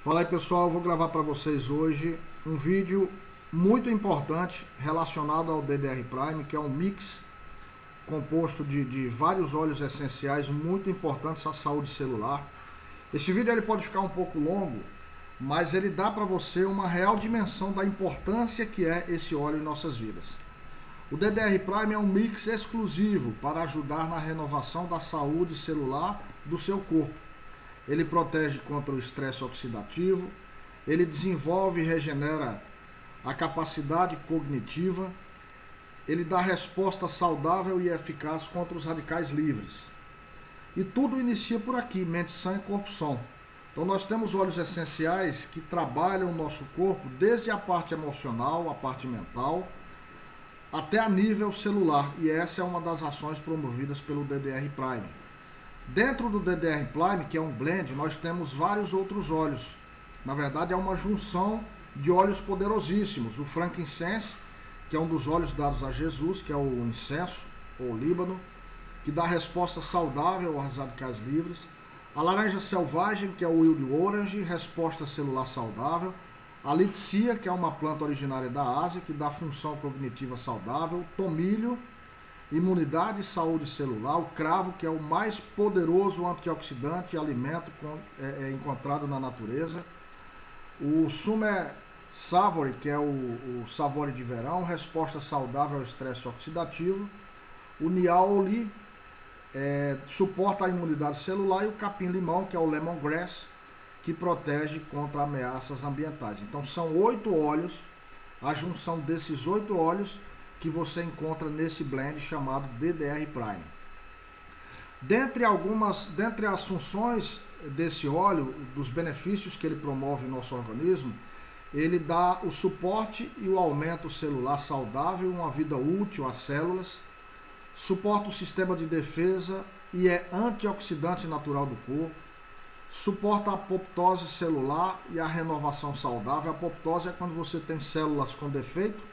Fala aí pessoal, eu vou gravar para vocês hoje um vídeo muito importante relacionado ao DDR Prime, que é um mix composto de vários óleos essenciais muito importantes à saúde celular. Esse vídeo ele pode ficar um pouco longo, mas ele dá para você uma real dimensão da importância que é esse óleo em nossas vidas. O DDR Prime é um mix exclusivo para ajudar na renovação da saúde celular do seu corpo. Ele protege contra o estresse oxidativo, ele desenvolve e regenera a capacidade cognitiva, ele dá resposta saudável e eficaz contra os radicais livres. E tudo inicia por aqui, mente sã e corpo são. Então nós temos óleos essenciais que trabalham o nosso corpo desde a parte emocional, a parte mental, até a nível celular. E essa é uma das ações promovidas pelo DDR Prime. Dentro do DDR Prime, que é um blend, nós temos vários outros óleos. Na verdade, é uma junção de óleos poderosíssimos. O frankincense, que é um dos óleos dados a Jesus, que é o incenso, ou líbano, que dá resposta saudável aos radicais livres. A laranja selvagem, que é o wild orange, resposta celular saudável. A litsia, que é uma planta originária da Ásia, que dá função cognitiva saudável. O tomilho, imunidade e saúde celular. O cravo, que é o mais poderoso antioxidante e alimento encontrado na natureza. O Summer Savory, que é o Savory de verão, resposta saudável ao estresse oxidativo. O Niaouli suporta a imunidade celular. E o capim-limão, que é o lemongrass, que protege contra ameaças ambientais. Então são 8 óleos, a junção desses 8 óleos que você encontra nesse blend chamado DDR Prime. Dentre as funções desse óleo, dos benefícios que ele promove no nosso organismo, ele dá o suporte e o aumento celular saudável, uma vida útil às células, suporta o sistema de defesa e é antioxidante natural do corpo, suporta a apoptose celular e a renovação saudável. A apoptose é quando você tem células com defeito,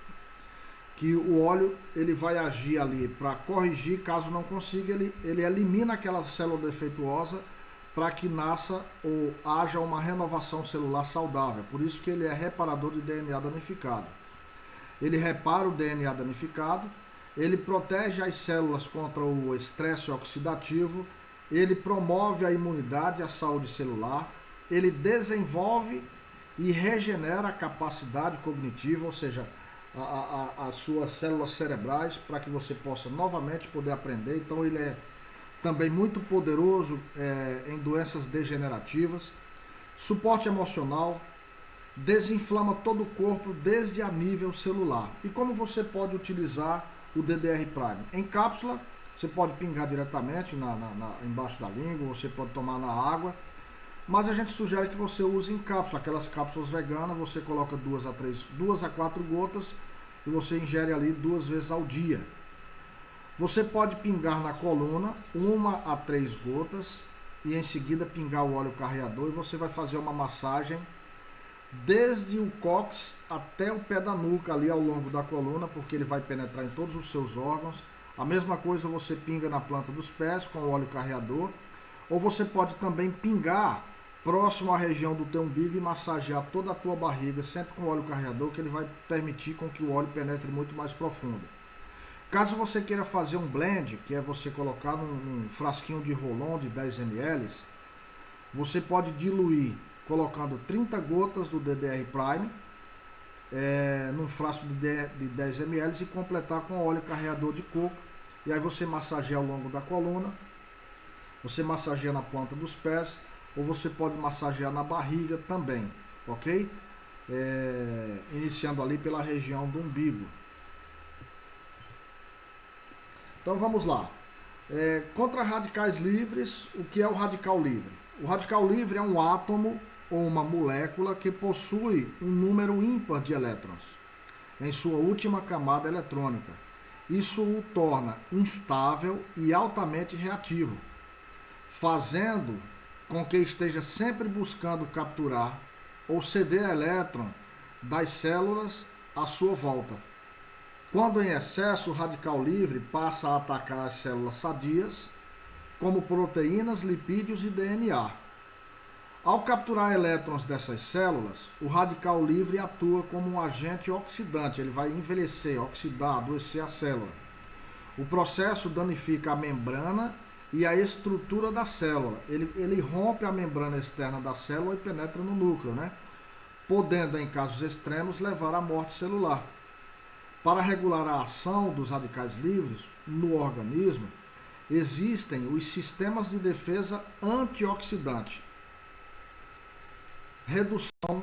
que o óleo ele vai agir ali para corrigir. Caso não consiga, ele elimina aquela célula defeituosa para que nasça ou haja uma renovação celular saudável. Por isso que ele é reparador de DNA danificado. Ele repara o DNA danificado, ele protege as células contra o estresse oxidativo, ele promove a imunidade e a saúde celular, ele desenvolve e regenera a capacidade cognitiva, ou seja, as suas células cerebrais, para que você possa novamente poder aprender. Então ele é também muito poderoso em doenças degenerativas, suporte emocional, desinflama todo o corpo desde a nível celular. E como você pode utilizar o DDR Prime? Em cápsula, você pode pingar diretamente embaixo da língua, você pode tomar na água, mas a gente sugere que você use em cápsula, aquelas cápsulas veganas. Você coloca 2 a 4 gotas e você ingere ali 2 vezes ao dia. Você pode pingar na coluna 1 a 3 gotas e em seguida pingar o óleo carreador, e você vai fazer uma massagem desde o cóccix até o pé da nuca ali ao longo da coluna, porque ele vai penetrar em todos os seus órgãos. A mesma coisa você pinga na planta dos pés com o óleo carreador, ou você pode também pingar próximo à região do teu umbigo e massagear toda a tua barriga, sempre com o óleo carreador, que ele vai permitir com que o óleo penetre muito mais profundo. Caso você queira fazer um blend, que é você colocar num frasquinho de Rolon de 10 ml, você pode diluir colocando 30 gotas do DDR Prime num frasco de 10 ml e completar com óleo carreador de coco. E aí você massageia ao longo da coluna, você massageia na planta dos pés, ou você pode massagear na barriga também, ok? Iniciando ali pela região do umbigo. Então vamos lá. Contra radicais livres, o que é o radical livre? O radical livre é um átomo ou uma molécula que possui um número ímpar de elétrons em sua última camada eletrônica. Isso o torna instável e altamente reativo, fazendo com que esteja sempre buscando capturar ou ceder elétron das células à sua volta. Quando em excesso, o radical livre passa a atacar as células sadias, como proteínas, lipídios e DNA. Ao capturar elétrons dessas células, o radical livre atua como um agente oxidante, ele vai envelhecer, oxidar, adoecer a célula. O processo danifica a membrana e a estrutura da célula. Ele rompe a membrana externa da célula e penetra no núcleo, né? Podendo, em casos extremos, levar à morte celular. Para regular a ação dos radicais livres no organismo, existem os sistemas de defesa antioxidante, redução,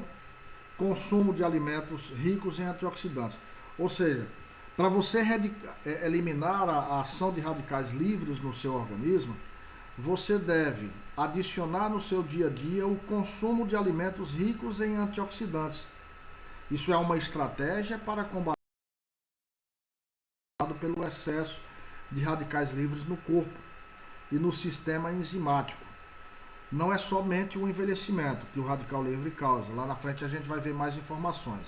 consumo de alimentos ricos em antioxidantes. Ou seja, para você eliminar a ação de radicais livres no seu organismo, você deve adicionar no seu dia a dia o consumo de alimentos ricos em antioxidantes. Isso é uma estratégia para combater pelo excesso de radicais livres no corpo e no sistema enzimático. Não é somente o envelhecimento que o radical livre causa. Lá na frente a gente vai ver mais informações.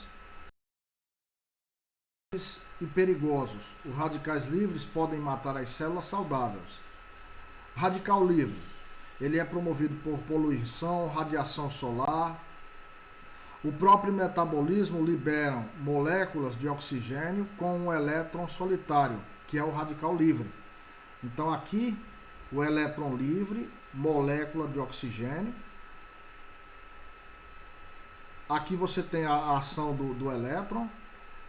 E perigosos. Os radicais livres podem matar as células saudáveis. Radical livre. Ele é promovido por poluição, radiação solar. O próprio metabolismo libera moléculas de oxigênio com um elétron solitário, que é o radical livre. Então aqui, o elétron livre, molécula de oxigênio. Aqui você tem a ação do elétron,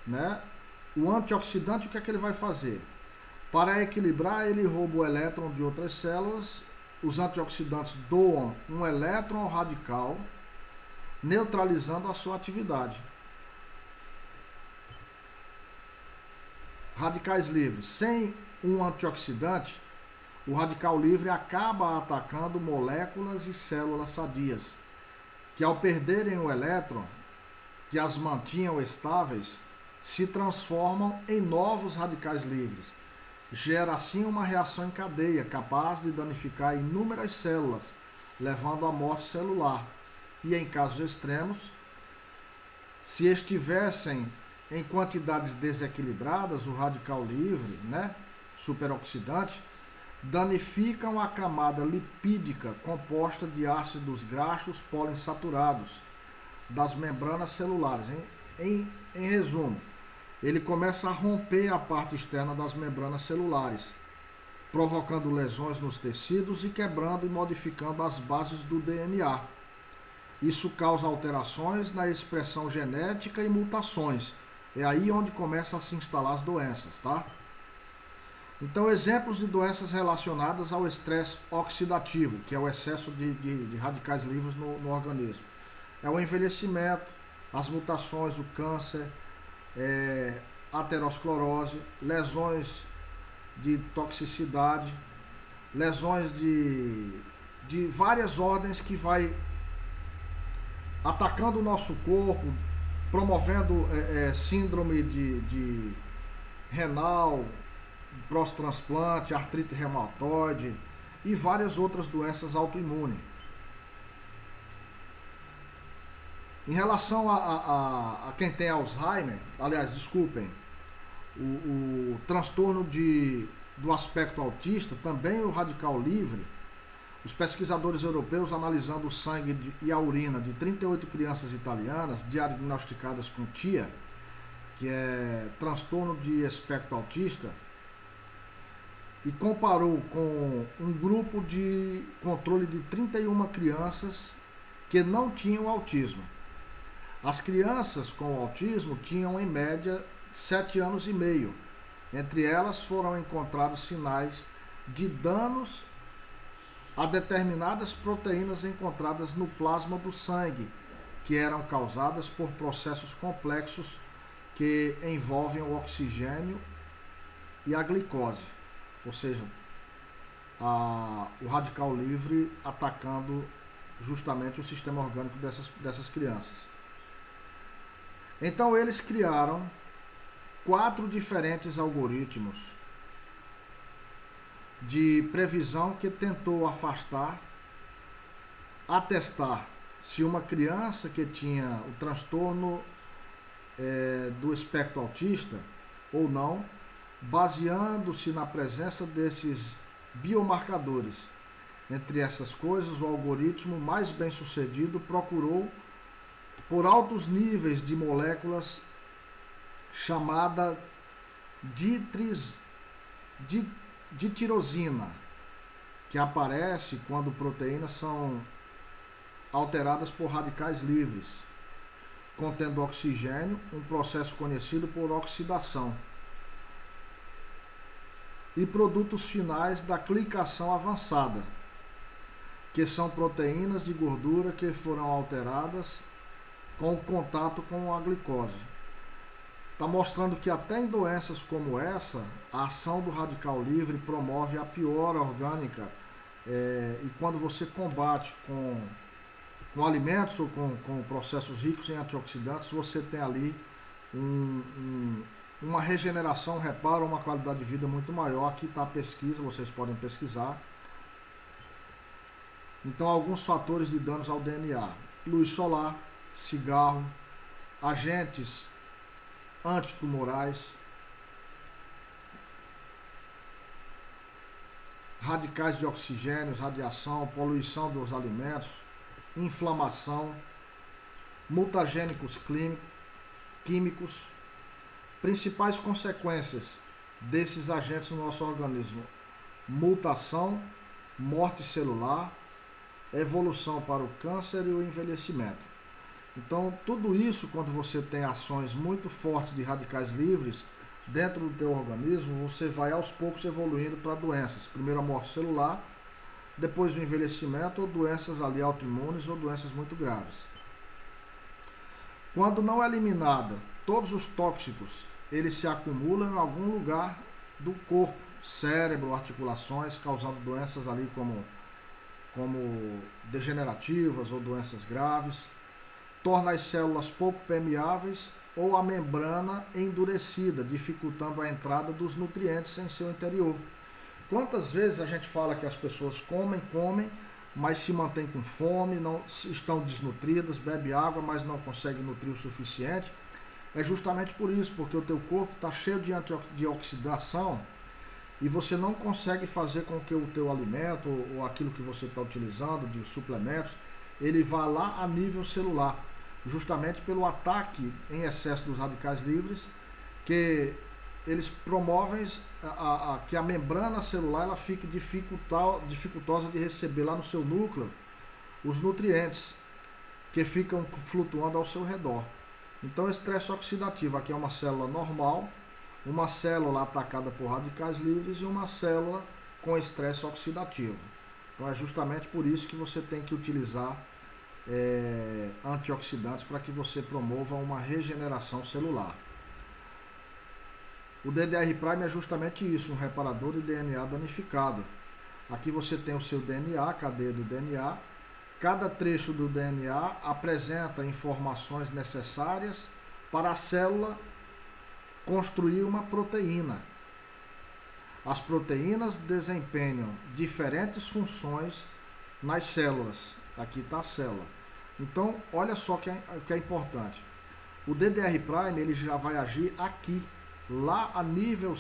né? O antioxidante, o que é que ele vai fazer? Para equilibrar, ele rouba o elétron de outras células. Os antioxidantes doam um elétron ao radical, neutralizando a sua atividade. Radicais livres. Sem um antioxidante, o radical livre acaba atacando moléculas e células sadias, que ao perderem o elétron, que as mantinham estáveis, se transformam em novos radicais livres. Gera assim uma reação em cadeia, capaz de danificar inúmeras células, levando à morte celular. E em casos extremos, se estivessem em quantidades desequilibradas, o radical livre, né, superoxidante, danificam a camada lipídica composta de ácidos graxos poliinsaturados das membranas celulares. Em resumo, ele começa a romper a parte externa das membranas celulares, provocando lesões nos tecidos e quebrando e modificando as bases do DNA. Isso causa alterações na expressão genética e mutações. É aí onde começam a se instalar as doenças, tá? Então, exemplos de doenças relacionadas ao estresse oxidativo, que é o excesso de radicais livres no organismo. É o envelhecimento, as mutações, o câncer, aterosclerose, lesões de toxicidade, lesões de várias ordens que vai atacando o nosso corpo, promovendo síndrome de renal, prostrotransplante, artrite reumatoide e várias outras doenças autoimunes. Em relação a quem tem Alzheimer, aliás, desculpem, o transtorno do aspecto autista, também o radical livre, os pesquisadores europeus, analisando o sangue e a urina de 38 crianças italianas diagnosticadas com TIA, que é transtorno de espectro autista, e comparou com um grupo de controle de 31 crianças que não tinham autismo. As crianças com autismo tinham em média 7 anos e meio. Entre elas foram encontrados sinais de danos a determinadas proteínas encontradas no plasma do sangue, que eram causadas por processos complexos que envolvem o oxigênio e a glicose. Ou seja, o radical livre atacando justamente o sistema orgânico dessas crianças. Então eles criaram 4 diferentes algoritmos de previsão que tentou atestar se uma criança que tinha o transtorno do espectro autista ou não, baseando-se na presença desses biomarcadores. Entre essas coisas, o algoritmo mais bem sucedido procurou por altos níveis de moléculas chamada ditirosina, que aparece quando proteínas são alteradas por radicais livres, contendo oxigênio, um processo conhecido por oxidação, e produtos finais da glicação avançada, que são proteínas de gordura que foram alteradas com o contato com a glicose. Está mostrando que até em doenças como essa, a ação do radical livre promove a piora orgânica, e quando você combate com alimentos ou com processos ricos em antioxidantes, você tem ali uma regeneração, um reparo, uma qualidade de vida muito maior. Aqui está a pesquisa, vocês podem pesquisar. Então, alguns fatores de danos ao DNA: luz solar, cigarro, agentes antitumorais, radicais de oxigênio, radiação, poluição dos alimentos, inflamação, mutagênicos químicos. Principais consequências desses agentes no nosso organismo: mutação, morte celular, evolução para o câncer e o envelhecimento. Então, tudo isso, quando você tem ações muito fortes de radicais livres dentro do teu organismo, você vai aos poucos evoluindo para doenças. Primeiro a morte celular, depois o envelhecimento, ou doenças ali autoimunes ou doenças muito graves. Quando não é eliminada, todos os tóxicos, eles se acumulam em algum lugar do corpo, cérebro, articulações, causando doenças ali como degenerativas ou doenças graves. Torna as células pouco permeáveis ou a membrana endurecida, dificultando a entrada dos nutrientes em seu interior. Quantas vezes a gente fala que as pessoas comem, mas se mantêm com fome, não estão desnutridas, bebe água, mas não conseguem nutrir o suficiente? É justamente por isso, porque o teu corpo está cheio de oxidação e você não consegue fazer com que o teu alimento ou aquilo que você está utilizando de suplementos, ele vá lá a nível celular, justamente pelo ataque em excesso dos radicais livres, que eles promovem que a membrana celular ela fique dificultosa de receber lá no seu núcleo os nutrientes que ficam flutuando ao seu redor. Então, estresse oxidativo, aqui é uma célula normal, uma célula atacada por radicais livres e uma célula com estresse oxidativo. Então, é justamente por isso que você tem que utilizar antioxidantes para que você promova uma regeneração celular. O DDR Prime é justamente isso, um reparador de DNA danificado. Aqui você tem o seu DNA, a cadeia do DNA. Cada trecho do DNA apresenta informações necessárias para a célula construir uma proteína. As proteínas desempenham diferentes funções nas células. Aqui está a célula. Então, olha só o que é importante. O DDR Prime ele já vai agir aqui, lá a nível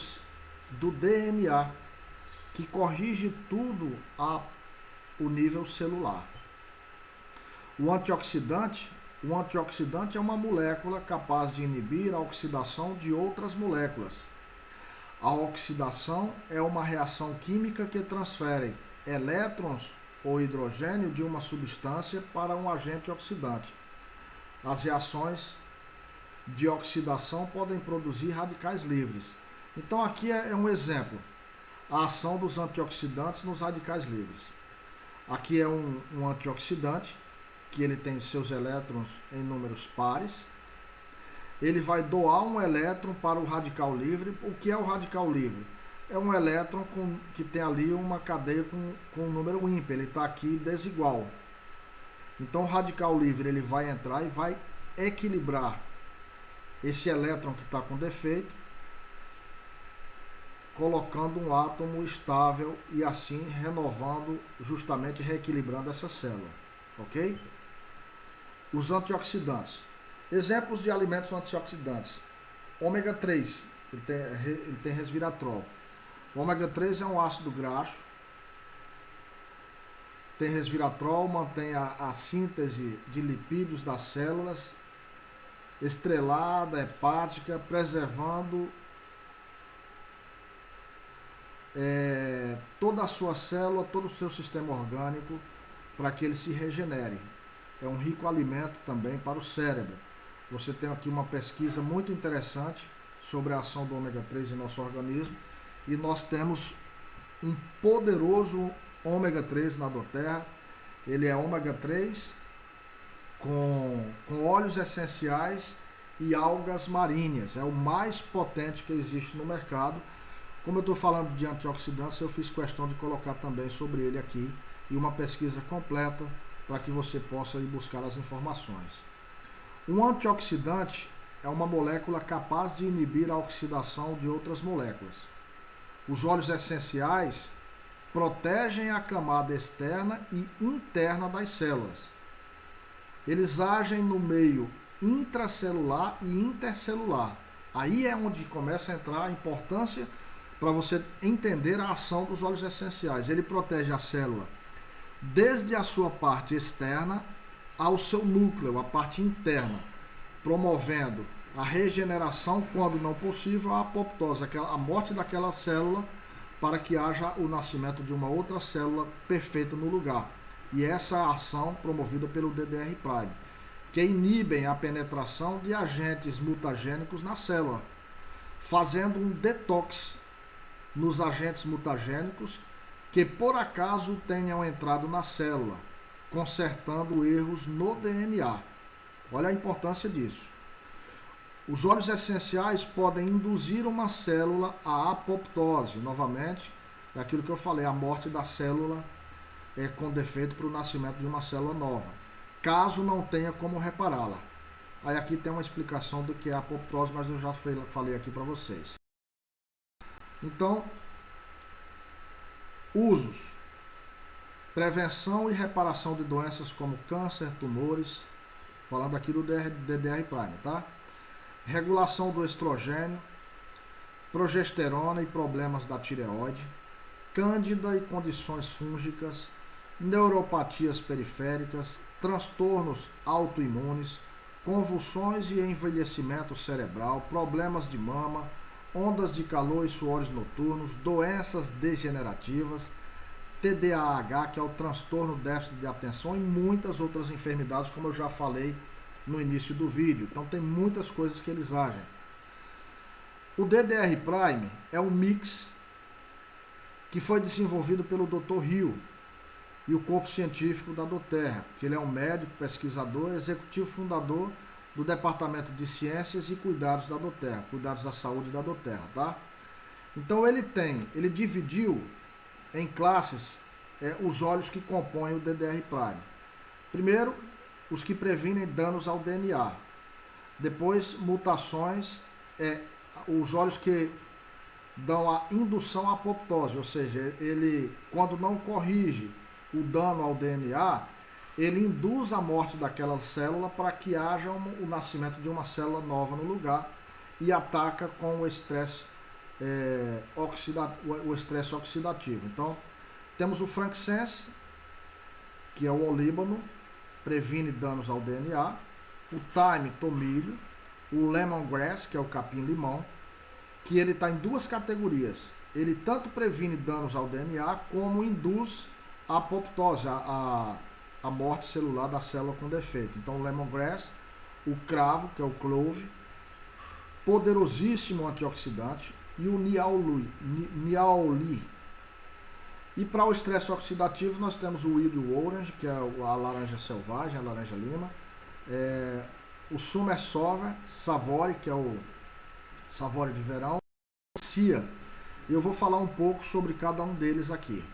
do DNA, que corrige tudo o nível celular. O antioxidante é uma molécula capaz de inibir a oxidação de outras moléculas. A oxidação é uma reação química que transfere elétrons ou hidrogênio de uma substância para um agente oxidante. As reações de oxidação podem produzir radicais livres. Então aqui é um exemplo, a ação dos antioxidantes nos radicais livres. Aqui é um antioxidante, que ele tem seus elétrons em números pares. Ele vai doar um elétron para o radical livre. O que é o radical livre? É um elétron que tem ali uma cadeia com um número ímpar, ele está aqui desigual. Então o radical livre ele vai entrar e vai equilibrar esse elétron que está com defeito, colocando um átomo estável e assim renovando, justamente reequilibrando essa célula. Ok? Os antioxidantes. Exemplos de alimentos antioxidantes. Ômega 3, ele tem resveratrol. O ômega 3 é um ácido graxo tem resveratrol, mantém a síntese de lipídios das células, estrelada, hepática, preservando toda a sua célula, todo o seu sistema orgânico, para que ele se regenere. É um rico alimento também para o cérebro. Você tem aqui uma pesquisa muito interessante sobre a ação do ômega 3 em nosso organismo, e nós temos um poderoso ômega 3 na doTERRA. Ele é ômega 3 com óleos essenciais e algas marinhas. É o mais potente que existe no mercado. Como eu estou falando de antioxidantes, eu fiz questão de colocar também sobre ele aqui e uma pesquisa completa para que você possa ir buscar as informações. Um antioxidante é uma molécula capaz de inibir a oxidação de outras moléculas. Os óleos essenciais protegem a camada externa e interna das células. Eles agem no meio intracelular e intercelular. Aí é onde começa a entrar a importância para você entender a ação dos óleos essenciais. Ele protege a célula desde a sua parte externa ao seu núcleo, a parte interna, promovendo a regeneração, quando não possível, a apoptose, a morte daquela célula, para que haja o nascimento de uma outra célula perfeita no lugar. E essa é a ação promovida pelo DDR Prime, que inibem a penetração de agentes mutagênicos na célula, fazendo um detox nos agentes mutagênicos que por acaso tenham entrado na célula, consertando erros no DNA. Olha a importância disso. Os óleos essenciais podem induzir uma célula à apoptose. Novamente, é aquilo que eu falei, a morte da célula com defeito para o nascimento de uma célula nova, caso não tenha como repará-la. Aí aqui tem uma explicação do que é a apoptose, mas eu já falei aqui para vocês. Então, usos: prevenção e reparação de doenças como câncer, tumores, falando aqui do DDR Prime, tá? Regulação do estrogênio, progesterona e problemas da tireoide, cândida e condições fúngicas, neuropatias periféricas, transtornos autoimunes, convulsões e envelhecimento cerebral, problemas de mama, ondas de calor e suores noturnos, doenças degenerativas, TDAH, que é o transtorno déficit de atenção, e muitas outras enfermidades, como eu já falei no início do vídeo. Então tem muitas coisas que eles agem. O DDR Prime é um mix que foi desenvolvido pelo Dr. Hill e o corpo científico da doTERRA, que ele é um médico, pesquisador, executivo fundador do Departamento de Ciências e Cuidados da doTERRA, Cuidados da Saúde da doTERRA, tá? Então ele dividiu em classes os óleos que compõem o DDR Prime. Primeiro, os que previnem danos ao DNA. Depois, mutações, os óleos que dão a indução à apoptose, ou seja, ele, quando não corrige o dano ao DNA, ele induz a morte daquela célula para que haja o nascimento de uma célula nova no lugar, e ataca com o estresse oxidativo. Então, temos o frankincense, que é o olíbano, previne danos ao DNA, o thyme, tomilho, o lemongrass, que é o capim-limão, que ele está em duas categorias. Ele tanto previne danos ao DNA, como induz a apoptose, a morte celular da célula com defeito. Então, o lemongrass, o cravo, que é o clove, poderosíssimo antioxidante, e o niauli. E para o estresse oxidativo, nós temos o wild orange, que é a laranja selvagem, a laranja lima, o summer savory, que é o savory de verão, cia. E eu vou falar um pouco sobre cada um deles aqui.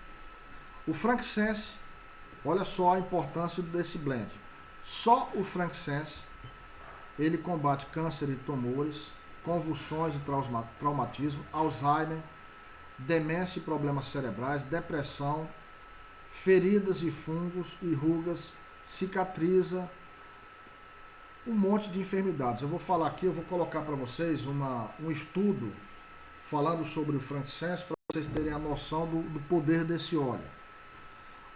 O frankincense, olha só a importância desse blend. Só o frankincense, ele combate câncer e tumores, convulsões e traumatismo, Alzheimer, demência e problemas cerebrais, depressão, feridas e fungos e rugas, cicatriza, um monte de enfermidades. Eu vou falar aqui, eu vou colocar para vocês um estudo falando sobre o frankincense, para vocês terem a noção do poder desse óleo.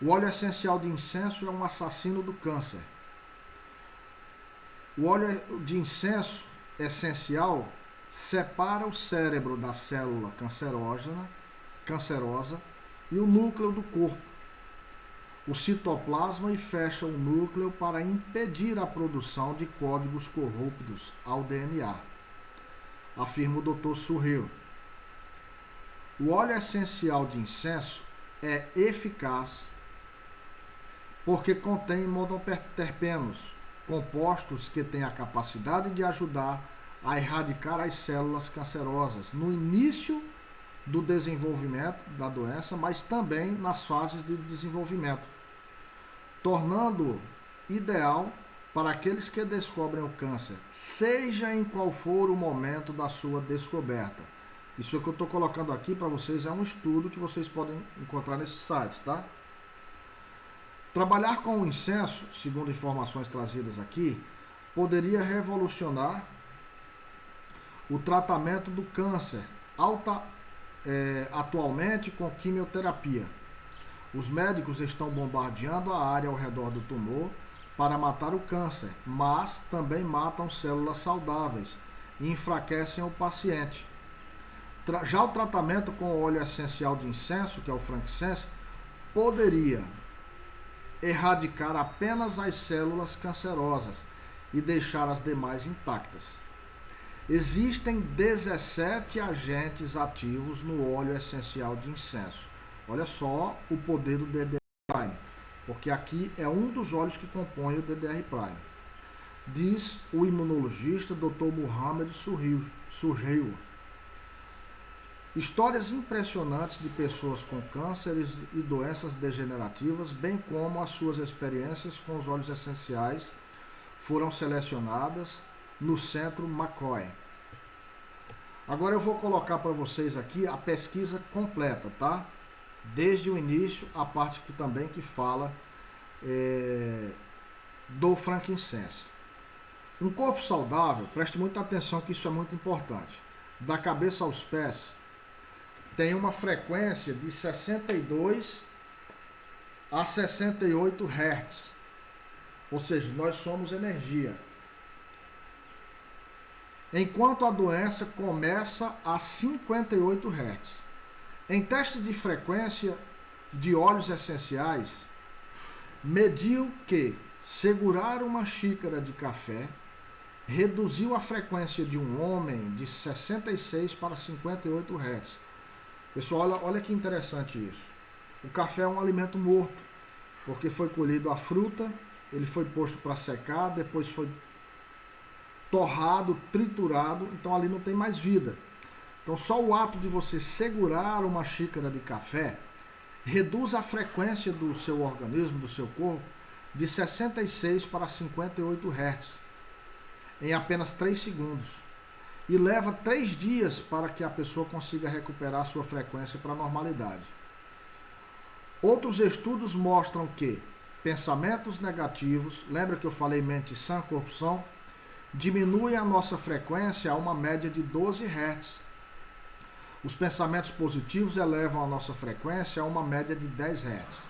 O óleo essencial de incenso é um assassino do câncer. O óleo de incenso essencial separa o cérebro da célula cancerosa e o núcleo do corpo, o citoplasma, e fecha o núcleo para impedir a produção de códigos corruptos ao DNA, afirma o Dr. Surreal. O óleo essencial de incenso é eficaz porque contém monoterpenos, compostos que têm a capacidade de ajudar a erradicar as células cancerosas no início do desenvolvimento da doença, mas também nas fases de desenvolvimento, tornando ideal para aqueles que descobrem o câncer, seja em qual for o momento da sua descoberta. Isso que eu estou colocando aqui para vocês é um estudo que vocês podem encontrar nesse site, tá? Trabalhar com o incenso, segundo informações trazidas aqui, poderia revolucionar o tratamento do câncer, atualmente com quimioterapia. Os médicos estão bombardeando a área ao redor do tumor para matar o câncer, mas também matam células saudáveis e enfraquecem o paciente. Já o tratamento com o óleo essencial de incenso, que é o frankincense, poderia erradicar apenas as células cancerosas e deixar as demais intactas. Existem 17 agentes ativos no óleo essencial de incenso. Olha só o poder do DDR Prime, porque aqui é um dos óleos que compõe o DDR Prime. Diz o imunologista Dr. Mohamed Surreal. Histórias impressionantes de pessoas com cânceres e doenças degenerativas, bem como as suas experiências com os óleos essenciais, foram selecionadas no Centro McCoy. Agora eu vou colocar para vocês aqui a pesquisa completa, tá? Desde o início, a parte que também que fala do frankincense. Um corpo saudável, preste muita atenção que isso é muito importante, da cabeça aos pés, tem uma frequência de 62 a 68 Hz. Ou seja, nós somos energia. Enquanto a doença começa a 58 Hz. Em teste de frequência de óleos essenciais, mediu que segurar uma xícara de café reduziu a frequência de um homem de 66 para 58 Hz. Pessoal, olha que interessante isso. O café é um alimento morto, porque foi colhido a fruta, ele foi posto para secar, depois foi torrado, triturado, então ali não tem mais vida. Então só o ato de você segurar uma xícara de café reduz a frequência do seu organismo, do seu corpo, de 66 para 58 Hz em apenas 3 segundos. E leva 3 dias para que a pessoa consiga recuperar sua frequência para a normalidade. Outros estudos mostram que pensamentos negativos, lembra que eu falei mente sã, corpo são, diminuem a nossa frequência a uma média de 12 Hz. Os pensamentos positivos elevam a nossa frequência a uma média de 10 Hz.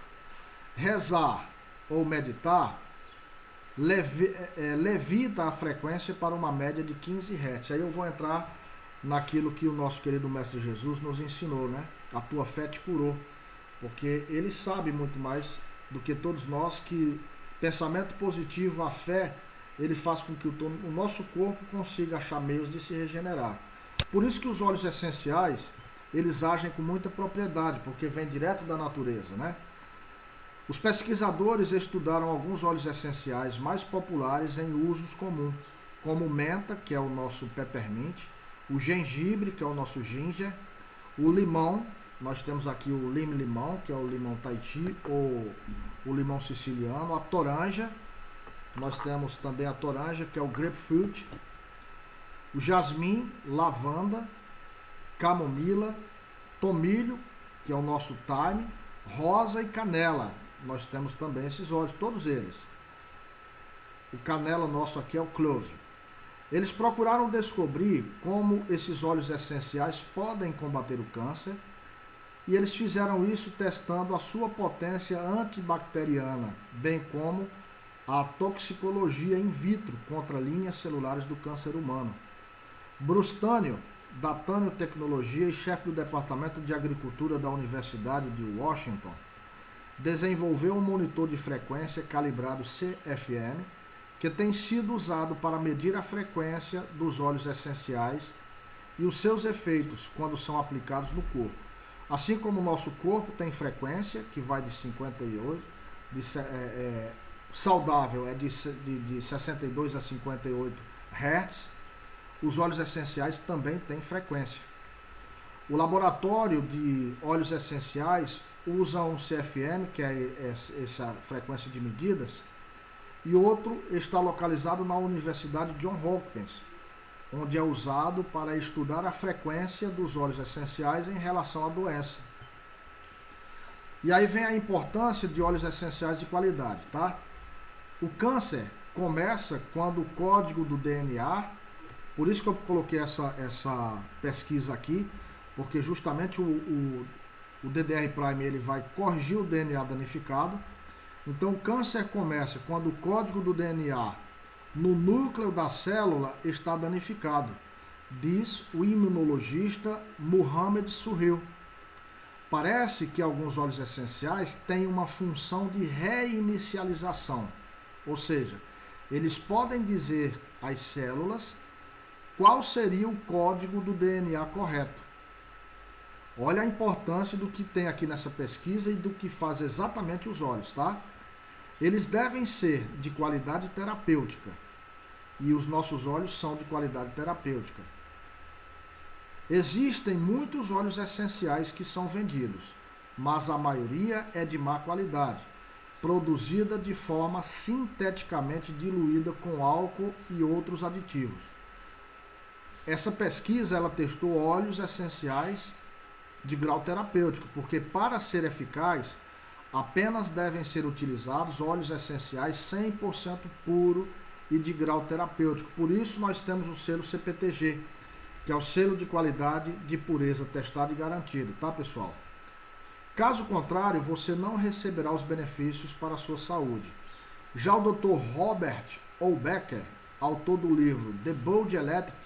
Rezar ou meditar levita a frequência para uma média de 15 Hz. Aí eu vou entrar naquilo que o nosso querido Mestre Jesus nos ensinou, né? A tua fé te curou. Porque ele sabe muito mais do que todos nós que pensamento positivo, a fé, ele faz com que o nosso corpo consiga achar meios de se regenerar. Por isso que os óleos essenciais, eles agem com muita propriedade, porque vem direto da natureza, né? Os pesquisadores estudaram alguns óleos essenciais mais populares em usos comuns, como o menta, que é o nosso peppermint, o gengibre, que é o nosso ginger, o limão, nós temos aqui o limão, que é o limão Tahiti, ou o limão siciliano, a toranja, nós temos também a toranja, que é o grapefruit, o jasmim, lavanda, camomila, tomilho, que é o nosso thyme, rosa e canela. Nós temos também esses óleos, todos eles. O canela nosso aqui é o clove. Eles procuraram descobrir como esses óleos essenciais podem combater o câncer e eles fizeram isso testando a sua potência antibacteriana, bem como a toxicologia in vitro contra linhas celulares do câncer humano. Bruce Tânio, da Tânio Tecnologia e chefe do Departamento de Agricultura da Universidade de Washington, desenvolveu um monitor de frequência calibrado CFM, que tem sido usado para medir a frequência dos óleos essenciais e os seus efeitos quando são aplicados no corpo. Assim como o nosso corpo tem frequência, que vai de 58, saudável é de 62 a 58 Hz, os óleos essenciais também têm frequência. O laboratório de óleos essenciais usa um CFM, que é essa frequência de medidas, e outro está localizado na Universidade Johns Hopkins, onde é usado para estudar a frequência dos óleos essenciais em relação à doença. E aí vem a importância de óleos essenciais de qualidade, tá? O câncer começa quando o código do DNA, por isso que eu coloquei essa pesquisa aqui, porque justamente o DDR Prime ele vai corrigir o DNA danificado. Então o câncer começa quando o código do DNA no núcleo da célula está danificado, diz o imunologista Mohamed Surril. Parece que alguns óleos essenciais têm uma função de reinicialização, ou seja, eles podem dizer às células qual seria o código do DNA correto. Olha a importância do que tem aqui nessa pesquisa e do que faz exatamente os óleos, tá? Eles devem ser de qualidade terapêutica, e os nossos óleos são de qualidade terapêutica. Existem muitos óleos essenciais que são vendidos, mas a maioria é de má qualidade, produzida de forma sinteticamente diluída com álcool e outros aditivos. Essa pesquisa ela testou óleos essenciais de grau terapêutico, porque para ser eficaz, apenas devem ser utilizados óleos essenciais 100% puro e de grau terapêutico. Por isso nós temos o selo CPTG, que é o selo de qualidade de pureza testado e garantido, tá pessoal? Caso contrário, você não receberá os benefícios para a sua saúde. Já o Dr. Robert O. Becker, autor do livro The Body Electric,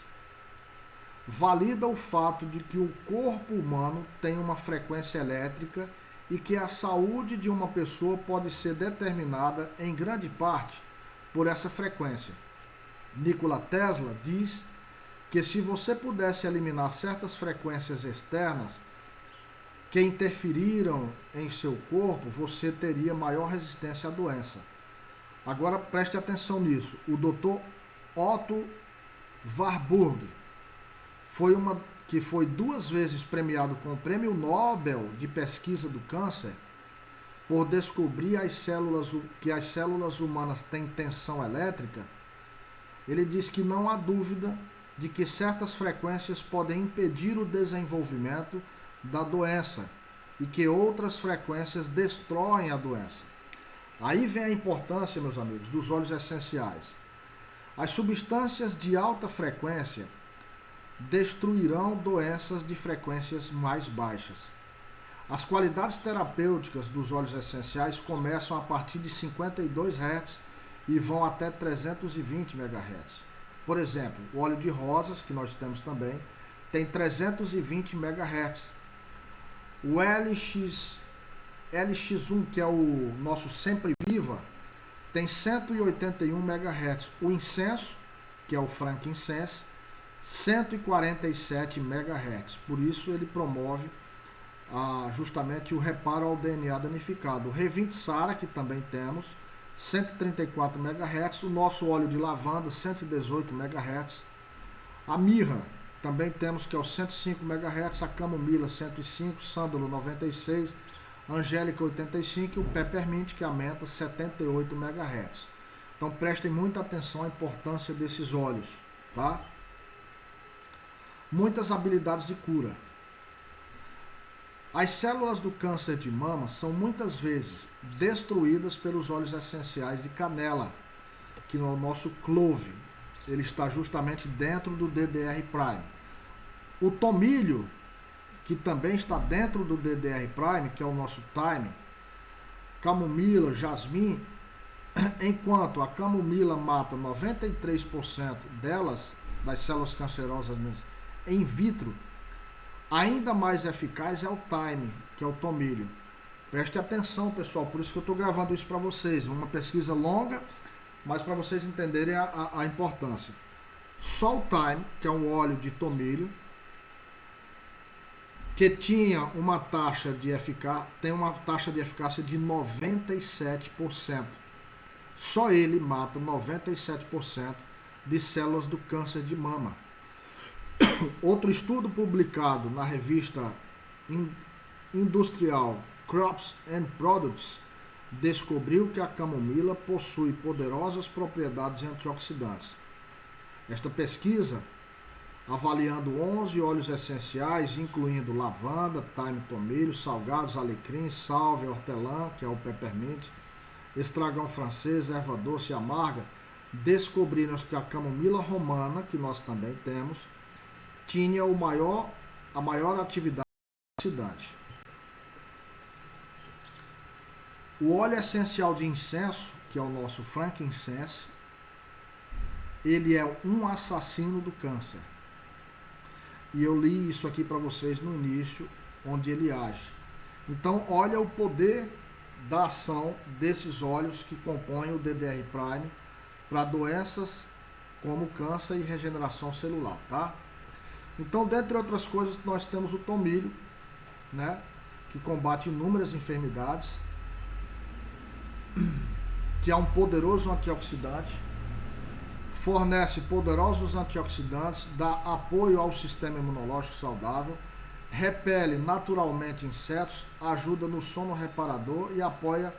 valida o fato de que o corpo humano tem uma frequência elétrica e que a saúde de uma pessoa pode ser determinada em grande parte por essa frequência. Nikola Tesla diz que se você pudesse eliminar certas frequências externas que interferiram em seu corpo, você teria maior resistência à doença. Agora preste atenção nisso. O Dr. Otto Warburg foi 2 vezes premiado com o Prêmio Nobel de Pesquisa do Câncer por descobrir que as células humanas têm tensão elétrica. Ele diz que não há dúvida de que certas frequências podem impedir o desenvolvimento da doença e que outras frequências destroem a doença. Aí vem a importância, meus amigos, dos óleos essenciais. As substâncias de alta frequência destruirão doenças de frequências mais baixas. As qualidades terapêuticas dos óleos essenciais começam a partir de 52 Hz e vão até 320 MHz. Por exemplo, o óleo de rosas, que nós temos também, tem 320 MHz. O LX1, que é o nosso Sempre Viva, tem 181 MHz. O incenso, que é o frankincense, 147 MHz. Por isso ele promove justamente o reparo ao DNA danificado. O Revint Sara, que também temos, 134 MHz. O nosso óleo de lavanda, 118 MHz. A mirra, também temos, que é o 105 MHz. A camomila, 105. Sândalo, 96. Angélica, 85. E o peppermint, que aumenta, 78 MHz. Então prestem muita atenção à importância desses óleos, tá? Muitas habilidades de cura. As células do câncer de mama são muitas vezes destruídas pelos óleos essenciais de canela, que é o nosso clove. Ele está justamente dentro do DDR Prime. O tomilho que também está dentro do DDR Prime, que é o nosso Thyme, camomila, jasmim, enquanto a camomila mata 93% delas, das células cancerosas in vitro, ainda mais eficaz é o Thyme, que é o tomilho. Preste atenção, pessoal, por isso que eu estou gravando isso para vocês. Uma pesquisa longa, mas para vocês entenderem a importância. Só o Thyme, que é um óleo de tomilho, que tinha uma taxa de eficácia, tem uma taxa de eficácia de 97%. Só ele mata 97% de células do câncer de mama. Outro estudo publicado na revista industrial Crops and Products descobriu que a camomila possui poderosas propriedades antioxidantes. Esta pesquisa, avaliando 11 óleos essenciais, incluindo lavanda, thyme, tomilho, salgados, alecrim, sálvia, hortelã, que é o peppermint, estragão francês, erva doce e amarga, descobriram que a camomila romana, que nós também temos, tinha a maior atividade antioxidante. O óleo essencial de incenso, que é o nosso frankincense, ele é um assassino do câncer. E eu li isso aqui para vocês no início, onde ele age. Então, olha o poder da ação desses óleos que compõem o DDR Prime para doenças como câncer e regeneração celular, tá? Então, dentre outras coisas, nós temos o tomilho, né, que combate inúmeras enfermidades, que é um poderoso antioxidante, fornece poderosos antioxidantes, dá apoio ao sistema imunológico saudável, repele naturalmente insetos, ajuda no sono reparador e apoia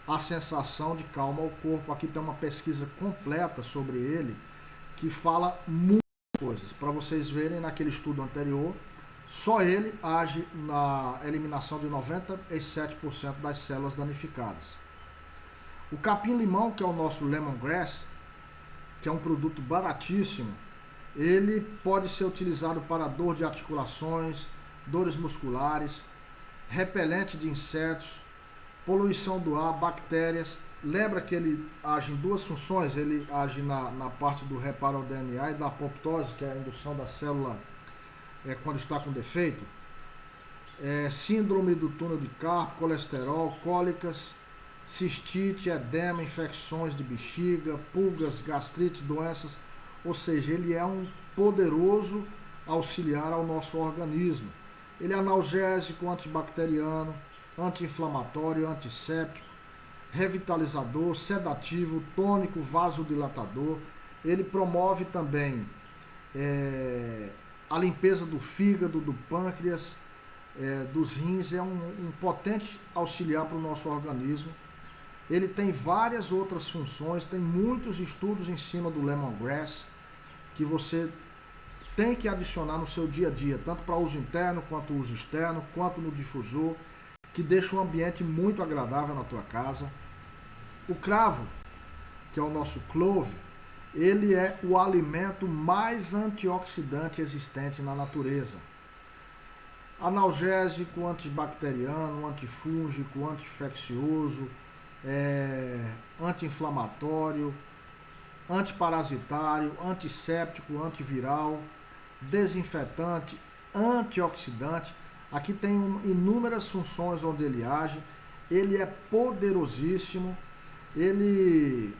a sensação de calma ao corpo. Aqui tem uma pesquisa completa sobre ele, que fala muitas coisas. Para vocês verem, naquele estudo anterior, só ele age na eliminação de 97% das células danificadas. O capim-limão, que é o nosso lemongrass, que é um produto baratíssimo, ele pode ser utilizado para dor de articulações, dores musculares, repelente de insetos, poluição do ar, bactérias. Lembra que ele age em duas funções, ele age na parte do reparo ao DNA e da apoptose, que é a indução da célula quando está com defeito. Síndrome do túnel de Carpo, colesterol, cólicas, cistite, edema, infecções de bexiga, pulgas, gastrite, doenças. Ou seja, ele é um poderoso auxiliar ao nosso organismo. Ele é analgésico, antibacteriano, anti-inflamatório, antisséptico, revitalizador, sedativo, tônico, vasodilatador. Ele promove também a limpeza do fígado, do pâncreas, dos rins. É um potente auxiliar para o nosso organismo. Ele tem várias outras funções, tem muitos estudos em cima do lemongrass que você tem que adicionar no seu dia a dia, tanto para uso interno, quanto uso externo, quanto no difusor, que deixa um ambiente muito agradável na tua casa. O cravo, que é o nosso clove, ele é o alimento mais antioxidante existente na natureza. Analgésico, antibacteriano, antifúngico, anti-infeccioso, anti-inflamatório, antiparasitário, antisséptico, antiviral, desinfetante, antioxidante. Aqui tem inúmeras funções onde ele age. Ele é poderosíssimo. Ele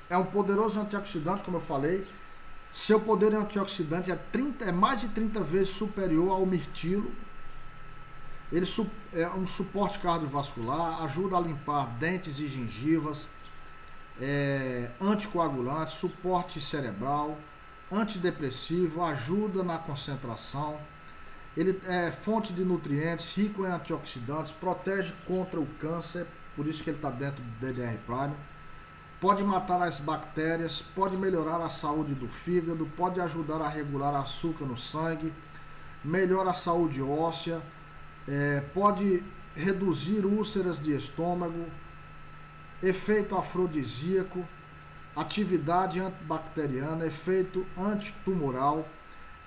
é um poderoso antioxidante, como eu falei. Seu poder antioxidante é mais de 30 vezes superior ao mirtilo. Ele é um suporte cardiovascular, ajuda a limpar dentes e gengivas, anticoagulante, suporte cerebral, antidepressivo, ajuda na concentração. Ele é fonte de nutrientes, rico em antioxidantes, protege contra o câncer, por isso que ele está dentro do DDR Prime. Pode matar as bactérias, pode melhorar a saúde do fígado, pode ajudar a regular açúcar no sangue, melhora a saúde óssea, pode reduzir úlceras de estômago, efeito afrodisíaco, atividade antibacteriana, efeito antitumoral,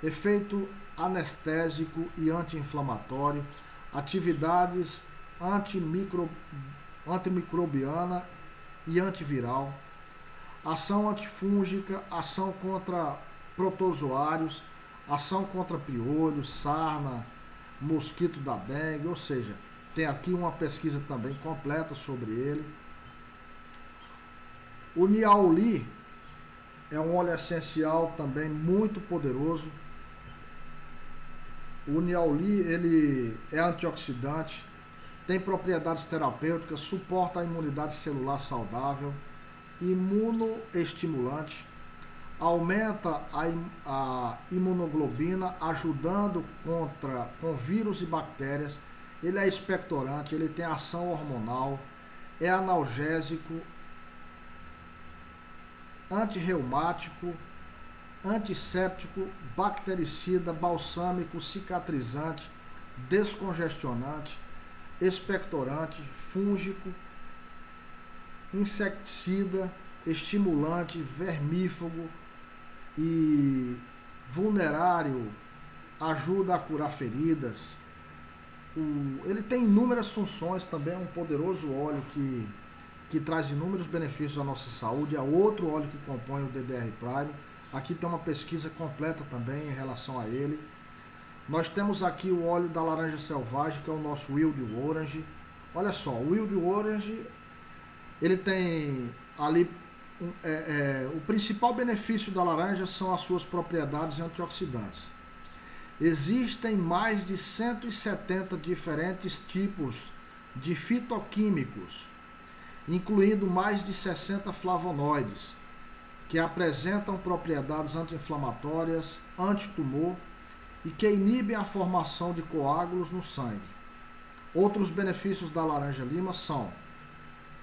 efeito anestésico e anti-inflamatório, atividades antimicrobiana e antiviral, ação antifúngica, ação contra protozoários, ação contra piolhos, sarna, mosquito da dengue, ou seja, tem aqui uma pesquisa também completa sobre ele. O Niauli é um óleo essencial também muito poderoso. O Niauli, ele é antioxidante, tem propriedades terapêuticas, suporta a imunidade celular saudável, imunoestimulante, aumenta a imunoglobina, ajudando com vírus e bactérias. Ele é expectorante, ele tem ação hormonal, é analgésico, antirreumático, antisséptico, bactericida, balsâmico, cicatrizante, descongestionante, expectorante, fúngico, inseticida, estimulante, vermífugo e vulnerário, ajuda a curar feridas. Ele tem inúmeras funções, também é um poderoso óleo que traz inúmeros benefícios à nossa saúde. É outro óleo que compõe o DDR Prime. Aqui tem uma pesquisa completa também em relação a ele. Nós temos aqui o óleo da laranja selvagem, que é o nosso Wild Orange. Olha só, o Wild Orange, ele tem ali o principal benefício da laranja são as suas propriedades antioxidantes. Existem mais de 170 diferentes tipos de fitoquímicos, incluindo mais de 60 flavonoides, que apresentam propriedades anti-inflamatórias, antitumor e que inibem a formação de coágulos no sangue. Outros benefícios da laranja-lima são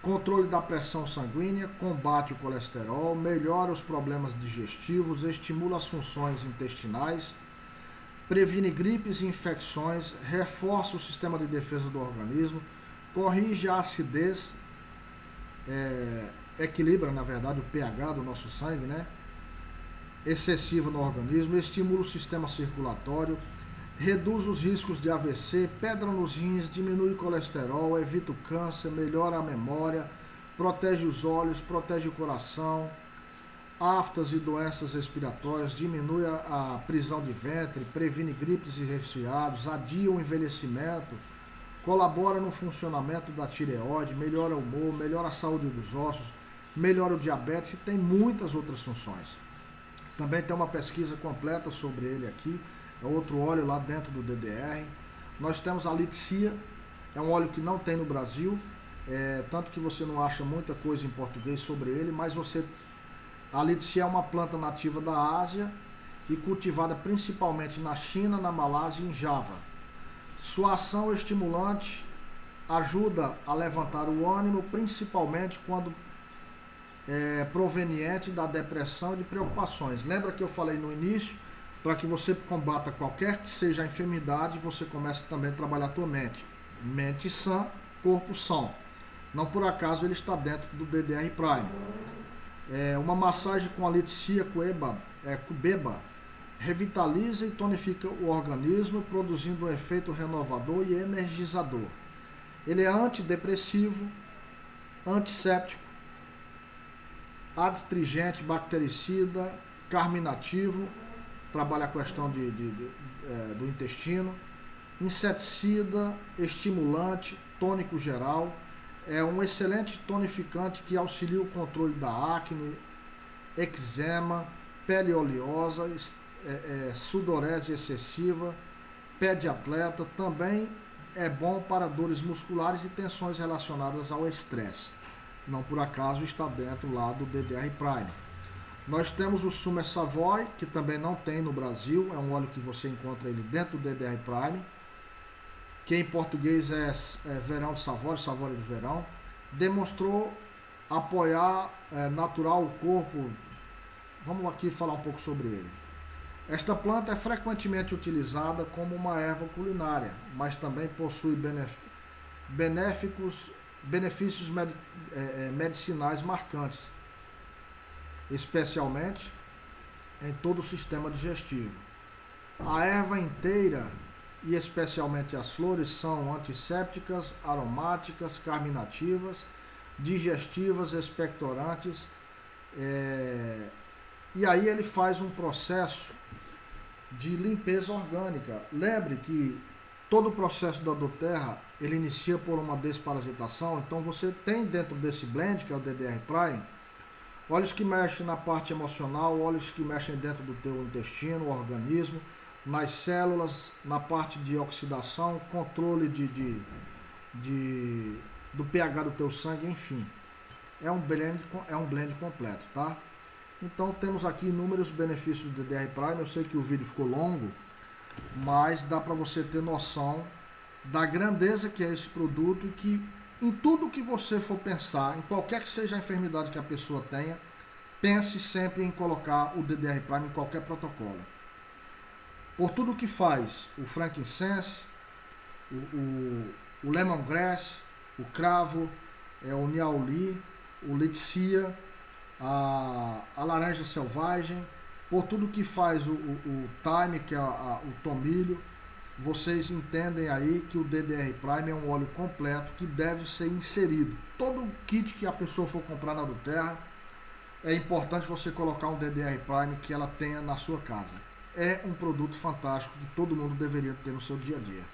controle da pressão sanguínea, combate o colesterol, melhora os problemas digestivos, estimula as funções intestinais, previne gripes e infecções, reforça o sistema de defesa do organismo, corrige a acidez, equilibra, na verdade, o pH do nosso sangue, né? Excessiva no organismo, estimula o sistema circulatório, reduz os riscos de AVC, pedra nos rins, diminui o colesterol, evita o câncer, melhora a memória, protege os olhos, protege o coração, aftas e doenças respiratórias, diminui a prisão de ventre, previne gripes e resfriados, adia o envelhecimento, colabora no funcionamento da tireoide, melhora o humor, melhora a saúde dos ossos, melhora o diabetes e tem muitas outras funções. Também tem uma pesquisa completa sobre ele aqui. É outro óleo lá dentro do DDR. Nós temos a Litsia, é um óleo que não tem no Brasil, tanto que você não acha muita coisa em português sobre ele, mas a Litsia é uma planta nativa da Ásia e cultivada principalmente na China, na Malásia e em Java. Sua ação estimulante ajuda a levantar o ânimo, principalmente quando proveniente da depressão e de preocupações. Lembra que eu falei no início? Para que você combata qualquer que seja a enfermidade, você começa também a trabalhar a tua mente. Mente sã, corpo são. Não por acaso ele está dentro do DDR Prime. Uma massagem com a Litsia cubeba revitaliza e tonifica o organismo, produzindo um efeito renovador e energizador. Ele é antidepressivo, antisséptico, adstringente, bactericida, carminativo, trabalha a questão do intestino, inseticida, estimulante, tônico geral, é um excelente tonificante que auxilia o controle da acne, eczema, pele oleosa, sudorese excessiva, pé de atleta, também é bom para dores musculares e tensões relacionadas ao estresse. Não por acaso está dentro lá do DDR Prime. Nós temos o Summer Savoy, que também não tem no Brasil, é um óleo que você encontra ele dentro do DDR Prime, que em português é Verão de Savoy, Savoy de Verão. Demonstrou apoiar natural o corpo. Vamos aqui falar um pouco sobre ele. Esta planta é frequentemente utilizada como uma erva culinária, mas também possui benefícios medicinais marcantes, especialmente em todo o sistema digestivo. A erva inteira e especialmente as flores são antissépticas, aromáticas, carminativas, digestivas, expectorantes. E aí ele faz um processo de limpeza orgânica. Lembre que todo o processo da doTERRA ele inicia por uma desparasitação. Então você tem dentro desse blend, que é o DDR Prime, óleos que mexem na parte emocional, óleos que mexem dentro do teu intestino, organismo, nas células, na parte de oxidação, controle do pH do teu sangue, enfim. É um blend completo, tá? Então temos aqui inúmeros benefícios do DDR Prime. Eu sei que o vídeo ficou longo, mas dá para você ter noção da grandeza que é esse produto e que em tudo que você for pensar, em qualquer que seja a enfermidade que a pessoa tenha, pense sempre em colocar o DDR Prime em qualquer protocolo. Por tudo que faz o frankincense, o lemongrass, o cravo, o niauli, o lexia, a laranja selvagem, por tudo que faz o thyme, que é o tomilho, vocês entendem aí que o DDR Prime é um óleo completo que deve ser inserido. Todo kit que a pessoa for comprar na doTERRA, é importante você colocar um DDR Prime que ela tenha na sua casa. É um produto fantástico que todo mundo deveria ter no seu dia a dia.